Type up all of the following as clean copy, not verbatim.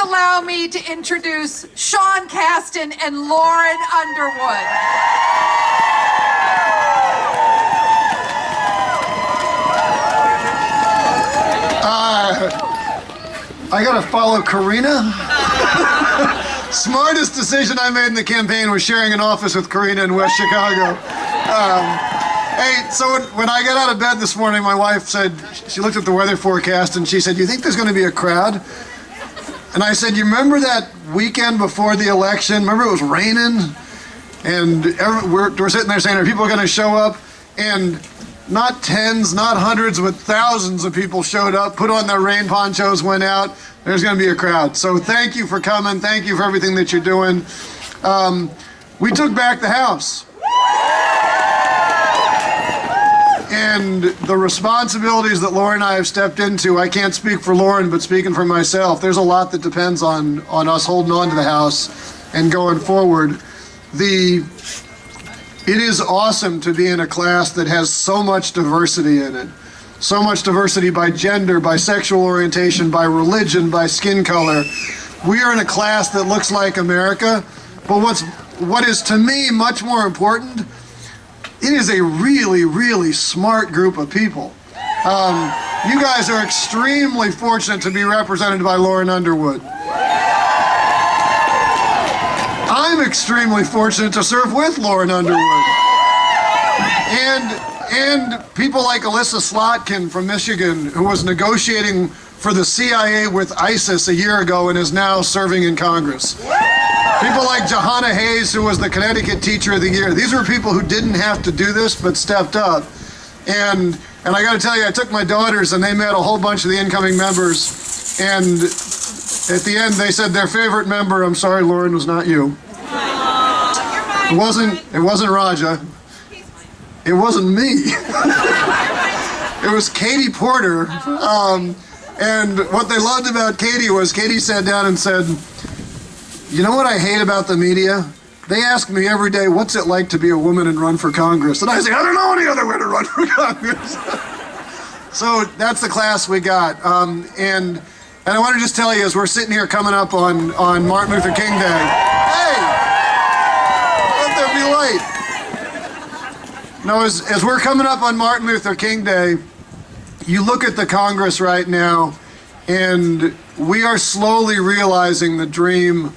allow me to introduce Sean Casten and Lauren Underwood. I gotta follow Karina. Smartest decision I made in the campaign was sharing an office with Karina in West Chicago. Hey, so when I got out of bed this morning, my wife said, she looked at the weather forecast and she said, "You think there's gonna be a crowd?" And I said, "You remember that weekend before the election? Remember it was raining? And we're sitting there saying, are people gonna show up?" And not tens, not hundreds, but thousands of people showed up, put on their rain ponchos, went out. There's going to be a crowd. So thank you for coming. Thank you for everything that you're doing. We took back the House. And the responsibilities that Lauren and I have stepped into, I can't speak for Lauren, but speaking for myself, there's a lot that depends on us holding on to the House and going forward. It is awesome to be in a class that has so much diversity in it. So much diversity by gender, by sexual orientation, by religion, by skin color. We are in a class that looks like America, but what is to me much more important, it is a really, really smart group of people. You guys are extremely fortunate to be represented by Lauren Underwood. I'm extremely fortunate to serve with Lauren Underwood. And people like Alyssa Slotkin from Michigan, who was negotiating for the CIA with ISIS a year ago and is now serving in Congress. People like Johanna Hayes, who was the Connecticut Teacher of the Year. These were people who didn't have to do this, but stepped up. And I gotta tell you, I took my daughters and they met a whole bunch of the incoming members. And at the end, they said their favorite member, I'm sorry, Lauren, was not you. It wasn't Raja. It wasn't me. It was Katie Porter. And what they loved about Katie was Katie sat down and said, "You know what I hate about the media? They ask me every day, what's it like to be a woman and run for Congress?" And I say, "I don't know any other way to run for Congress." So that's the class we got. And I want to just tell you, as we're sitting here coming up on Martin Luther King Day, hey, let there be light. Now, as we're coming up on Martin Luther King Day, you look at the Congress right now, and we are slowly realizing the dream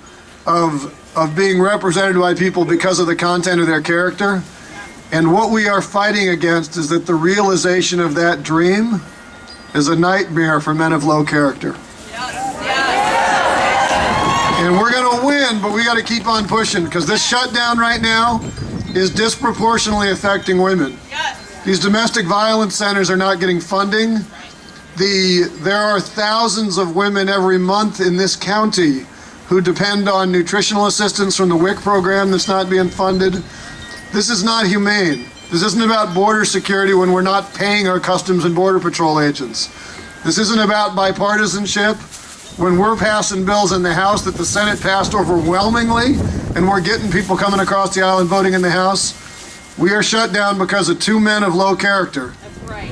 of being represented by people because of the content of their character. And what we are fighting against is that the realization of that dream is a nightmare for men of low character. And we're going to win, but we got to keep on pushing, because this shutdown right now is disproportionately affecting women. These domestic violence centers are not getting funding. There are thousands of women every month in this county who depend on nutritional assistance from the WIC program that's not being funded. This is not humane. This isn't about border security when we're not paying our Customs and Border Patrol agents. This isn't about bipartisanship when we're passing bills in the House that the Senate passed overwhelmingly, and we're getting people coming across the aisle and voting in the House. We are shut down because of two men of low character. That's right.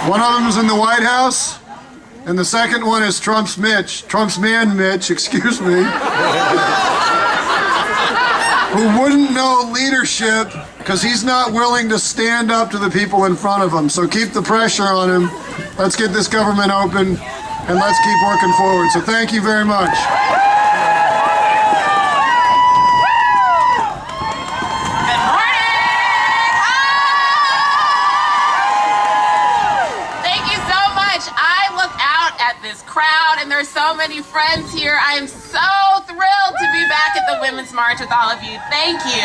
One of them is in the White House, and the second one is Trump's man Mitch, excuse me, who wouldn't know leadership because he's not willing to stand up to the people in front of him. So keep the pressure on him. Let's get this government open, and let's keep working forward. So thank you very much. And there's so many friends here. I am so thrilled to be back at the Women's March with all of you. Thank you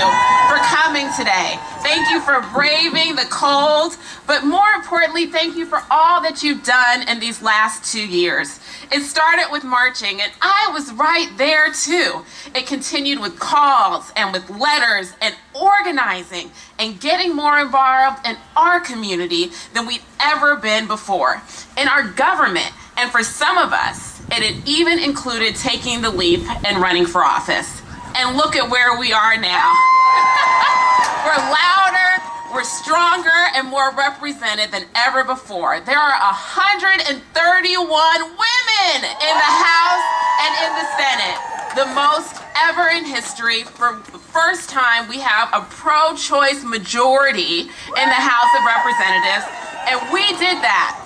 for coming today. Thank you for braving the cold, but more importantly, thank you for all that you've done in these last 2 years. It started with marching, and I was right there too. It continued with calls and with letters and organizing and getting more involved in our community than we'd ever been before, in our government. And for some of us, it had even included taking the leap and running for office. And look at where we are now. We're louder, we're stronger, and more represented than ever before. There are 131 women in the House and in the the most ever in history. For the first time, we have a pro-choice majority in the House of Representatives, and we did that.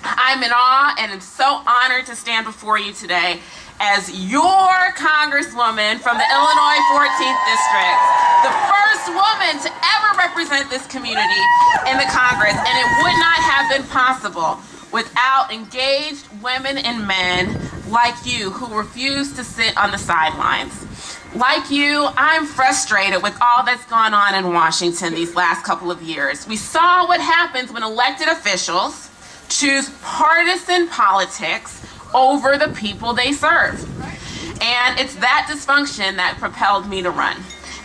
I'm in awe and am so honored to stand before you today as your Congresswoman from the Illinois 14th District, the first woman to ever represent this community in the Congress, and it would not have been possible without engaged women and men like you who refuse to sit on the sidelines. Like you, I'm frustrated with all that's gone on in Washington these last couple of years. We saw what happens when elected officials choose partisan politics over the people they serve. And it's that dysfunction that propelled me to run.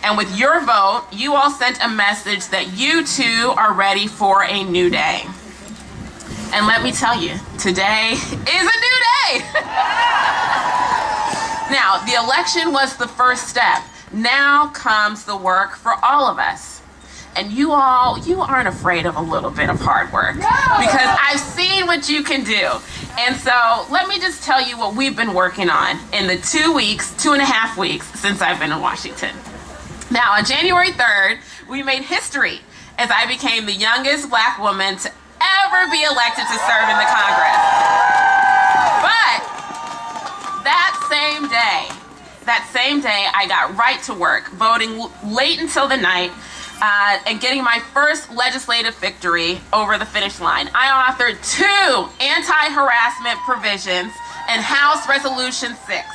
And with your vote, you all sent a message that you too are ready for a new day. And let me tell you, today is a new day. Now, the election was the first step. Now comes the work for all of us. And you aren't afraid of a little bit of hard work, because I've seen what you can do. And so let me just tell you what we've been working on in the 2.5 weeks since I've been in Washington. Now, on January 3rd, we made history as I became the youngest Black woman to ever be elected to serve in the Congress. But that same day, I got right to work, voting late until the night, and getting my first legislative victory over the finish line. I authored 2 anti-harassment provisions in House Resolution 6,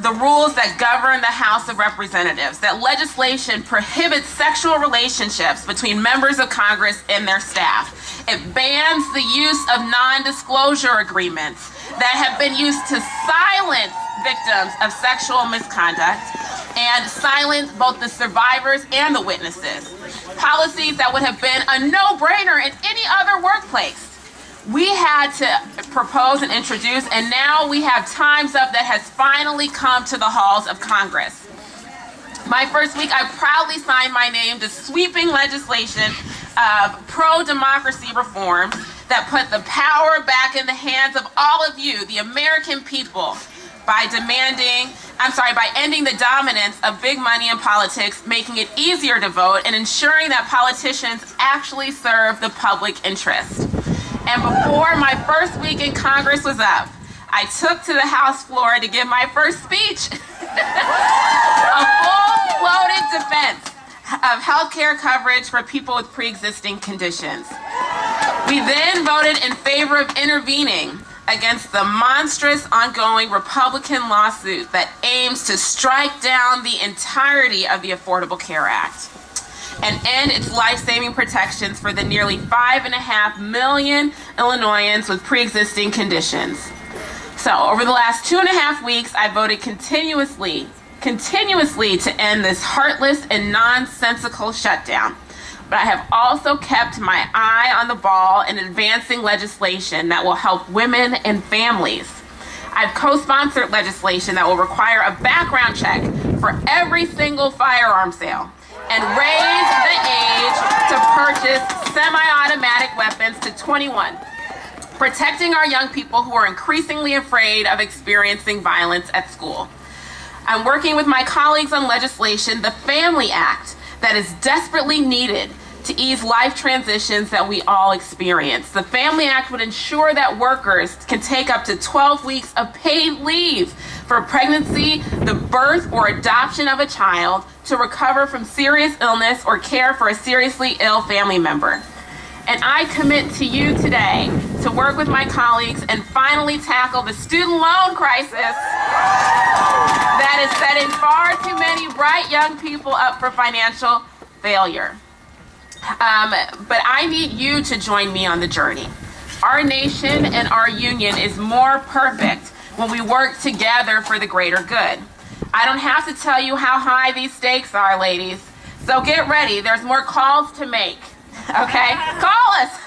the rules that govern the House of Representatives. That legislation prohibits sexual relationships between members of Congress and their staff. It bans the use of non-disclosure agreements that have been used to silence victims of sexual misconduct and silence both the survivors and the witnesses. Policies that would have been a no-brainer in any other workplace. We had to propose and introduce, and now we have Time's Up that has finally come to the halls of Congress. My first week, I proudly signed my name to sweeping legislation of pro-democracy reform that put the power back in the hands of all of you, the American people, by ending the dominance of big money in politics, making it easier to vote, and ensuring that politicians actually serve the public interest. And before my first week in Congress was up, I took to the House floor to give my first speech. A full-bloated defense of health care coverage for people with pre-existing conditions. We then voted in favor of intervening against the monstrous ongoing Republican lawsuit that aims to strike down the entirety of the Affordable Care Act and end its life-saving protections for the nearly 5.5 million Illinoisans with pre-existing conditions. So over the last 2.5 weeks, I voted continuously to end this heartless and nonsensical shutdown. But I have also kept my eye on the ball in advancing legislation that will help women and families. I've co-sponsored legislation that will require a background check for every single firearm sale and raise the age to purchase semi-automatic weapons to 21, protecting our young people who are increasingly afraid of experiencing violence at school. I'm working with my colleagues on legislation, the Family Act, that is desperately needed to ease life transitions that we all experience. The Family Act would ensure that workers can take up to 12 weeks of paid leave for pregnancy, the birth or adoption of a child, to recover from serious illness or care for a seriously ill family member. And I commit to you today to work with my colleagues and finally tackle the student loan crisis that is setting far too many bright young people up for financial failure. But I need you to join me on the journey. Our nation and our union is more perfect when we work together for the greater good. I don't have to tell you how high these stakes are, ladies. So get ready. There's more calls to make. Okay? Call us.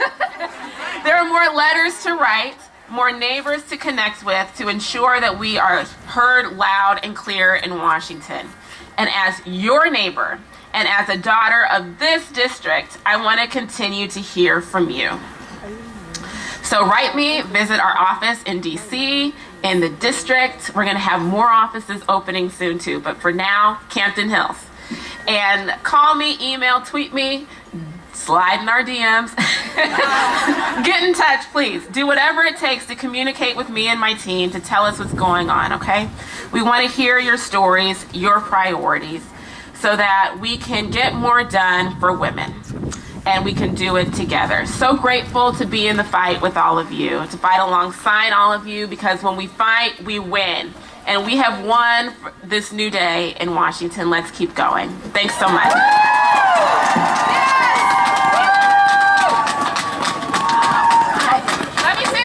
There are more letters to write, more neighbors to connect with to ensure that we are heard loud and clear in Washington. And as your neighbor and as a daughter of this district, I want to continue to hear from you. So write me, visit our office in DC, in the district. We're going to have more offices opening soon too, but for now, Campton Hills. And call me, email, tweet me, slide in our DMs. Get in touch, please. Do whatever it takes to communicate with me and my team to tell us what's going on, okay? We want to hear your stories, your priorities, so that we can get more done for women. And we can do it together. So grateful to be in the fight with all of you, to fight alongside all of you, because when we fight, we win. And we have won this new day in Washington. Let's keep going. Thanks so much.